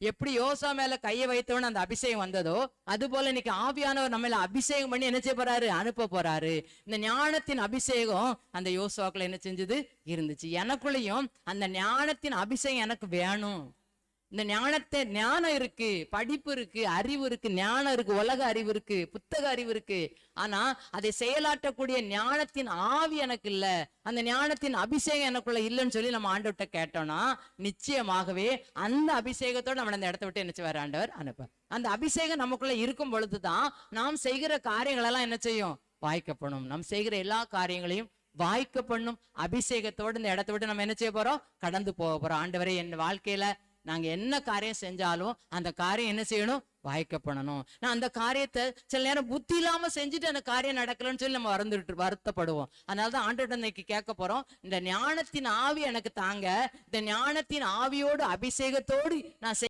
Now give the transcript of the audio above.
எப்படி யோசா மேல கையை வைத்தவன அந்த அபிஷேகம் வந்ததோ, அது போல இன்னைக்கு ஆவியானவர் நம்ம மேல அபிஷேகம் பண்ணி என்ன செய்ய போறாரு, அனுப்ப போறாரு. இந்த ஞானத்தின் அபிஷேகம் அந்த யோசுவாக்குள்ள என்ன செஞ்சது, இருந்துச்சு. எனக்குள்ளயும் அந்த ஞானத்தின் அபிஷேகம் எனக்கு வேணும். இந்த ஞானம் இருக்கு, படிப்பு இருக்கு, அறிவு இருக்கு, ஞானம் இருக்கு, உலக அறிவு இருக்கு, புத்தக அறிவு இருக்கு. ஆனா அதை செயலாற்றக்கூடிய ஞானத்தின் ஆவி எனக்கு இல்ல, அந்த ஞானத்தின் அபிஷேகம் எனக்குள்ள இல்லைன்னு சொல்லி நம்ம ஆண்டவர்கிட்ட கேட்டோம்னா, நிச்சயமாகவே அந்த அபிஷேகத்தோடு நம்ம அந்த இடத்த விட்டு என்ன செய்வார், ஆண்டவர் அனுப்ப. அந்த அபிஷேகம் நமக்குள்ள இருக்கும் பொழுதுதான் நாம் செய்கிற காரியங்கள் எல்லாம் என்ன செய்யும், வாய்க்கப்படும். நாம் செய்கிற எல்லா காரியங்களையும் வாய்க்கப்படும். அபிஷேகத்தோடு இந்த இடத்த விட்டு நம்ம என்ன செய்ய போறோம், கடந்து போக போறோம். ஆண்டவரே, என் வாழ்க்கையில நாங்க என்ன காரியம் செஞ்சாலும் அந்த காரியம் என்ன செய்யணும், வாய்க்கப்படணும். நான் அந்த காரியத்தை சில நேரம் புத்தி இல்லாம செஞ்சுட்டு அந்த காரியம் நடக்கலன்னு சொல்லி நம்ம வருத்தப்படுவோம். அதனாலதான் ஆண்டவர்கிட்ட இன்னைக்கு கேட்க போறோம், இந்த ஞானத்தின் ஆவி எனக்கு தாங்க, இந்த ஞானத்தின் ஆவியோடு அபிஷேகத்தோடு நான்